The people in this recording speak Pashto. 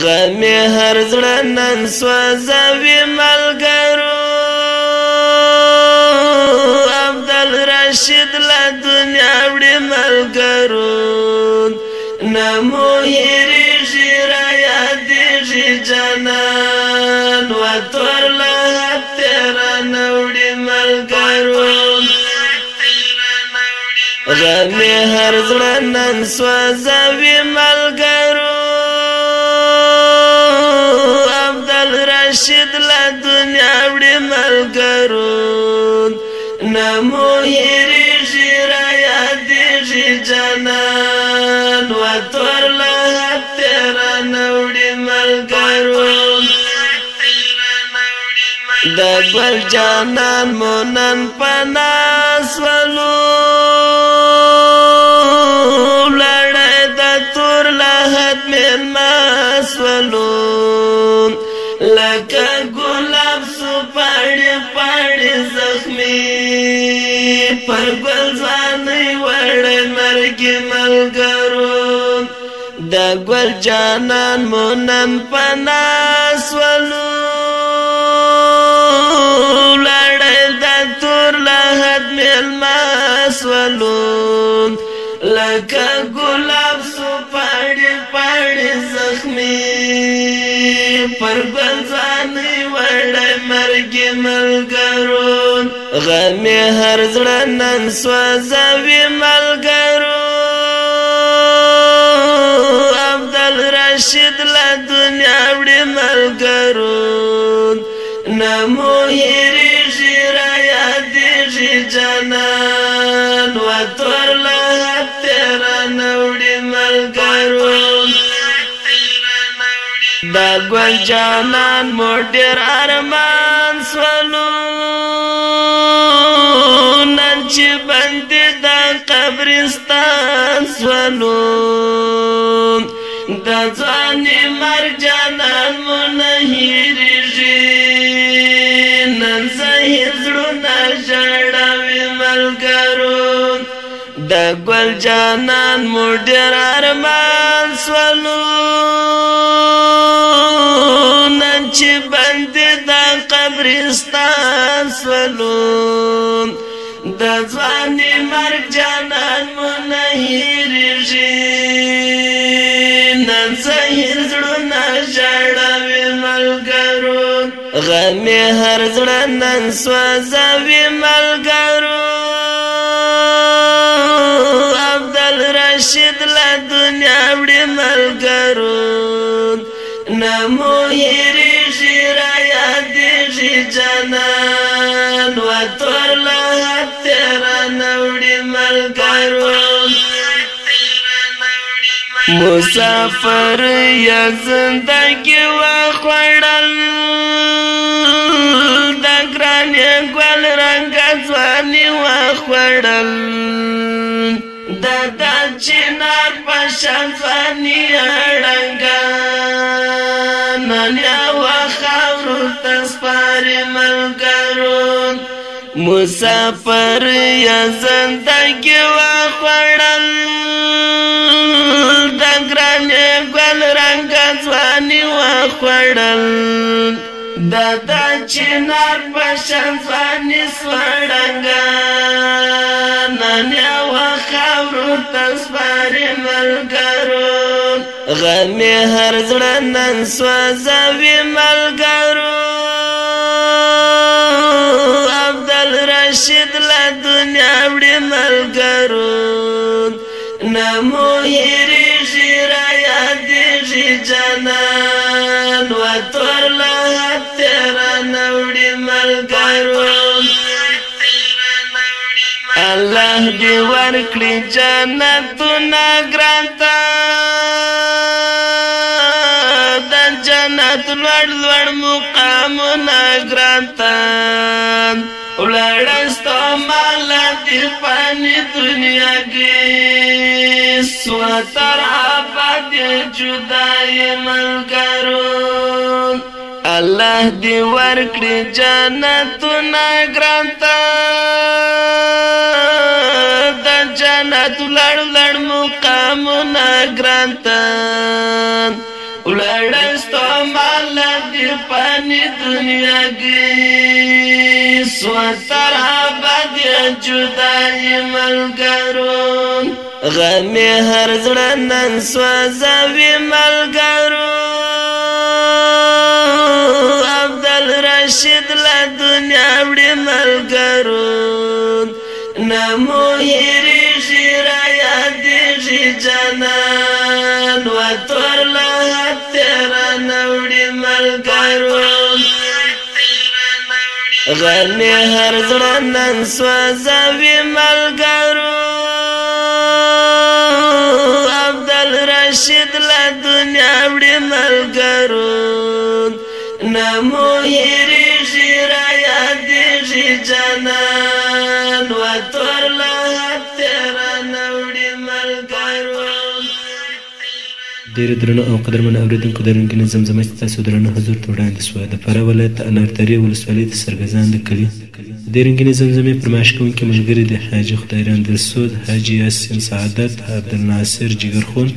غمی هر زړه نن سوځوي ملګرو عبدالرشید له دنیا وړي ملګرو نه مو هېرېږي رایادېږي جانان وتور له حد تېرانه وړي ملګرو غمی هر زړه نن سوځوي ملګرو عبدالرشید له دنیا وړي ملګرو نه مو هېرېږي رایادېږي جانان وتور له حد تېرانه وړي ملګرو د ګل جانان مو نن په ناز ولو لړۍ د تور له حد مېلمه سولو لکه ګلاب سو پاړې پاړې زخمي پر ګل ځوانۍ وړې مرګي ملګرو د ګل جانان مو نن په ناز ولو لړۍ د تور له حد مېلمه سولو لکه ګلاب سو پاړې پاړې زخمي پر ګل ځوانۍ وړې مرګي ملګرو غمی هر زړه نن سوځوي ملګرو عبدالرشید له دنیا وړي ملګرو نه مو هېرېږي رایادېږي جانان وتور له حد تېرانه وړي ملګرو دا ګل جانان مو ډېر ارمان سولو نن چې بندي د قبرستان سولو د ځواني مرګ جانان مو نه هېرېږي نن زهیر زړونه ژړوي ملګرو د ګل جانان مو ډېر ارمان سولو نن چې بندي د قبرستان سولو د ځواني مرګ جانان مو نه هېرېږي نن زهیر زړونه ژړوي ملګرو غمی هر زړه نن سوځوي ملګرو عبدالرشید له دنیا وړي ملګرو نه مو هېرېږي رایادېږي جانان وتور له حد تېرانه وړي ملګرو مسافر یا زندګي وخوړل د ګرانې ګل رنګه ځواني وخوړل د چنار په شان ځواني اړنګه نن یوه خاورو ته سپارې ملګرو مسافر یا زندګي وخوړل د ګرانې ګل رنګه ځواني وخوړل د چنار په شان ځواني سوړنګه نن یوه خاورو ته سپارې ملګرو غمی هر زړه نن سوځوي ملګرو عبدالرشید له دنیا وړي ملګرو نه مو هېرېږي رایادېږي جانان وتور له حد تېرانه وړي ملګرو الله دې ورکړي جنتونه ګران ته د جنت لوړ لوړ مقامونه ګران ته ولاړه ستوماله دې پاني دنیا کې سوه تر آباد جدای ملګرو الله دې ورکړي جنتونه ګران ته د جنت لړ لړ مقامونه ګران ته ولړ کړستو مال دی پانی دنیا کی سوتر آباد جدائی ملګرو غم هر زړه نن سوځوي ملګرو عبدالرشید له دنیا وړي ملګرو نمو هېرېږي رایادېږي جانان وتور له تېره نه وړي ملګرو غمې هر زړه نن سوځوي ملګرو عبدالرشید له دنیا وړي ملګرو نمو هېرېږي رایادېږي جانان وتور له تېره نه وړي ملګرو ډېر درنه او قدرمن اورېدونکو درنګي نه زمزمه چې تاسو درنه حضور ته وړاندې سوه د فراه ولایت انارترې ولسوالۍ د سرګزانده کلي د رنګینې زمزمې فرمایش کوونکي ملګري د حاجي خدایران دلسود حاجي یاسین سعادت عبدالناصر جګرخون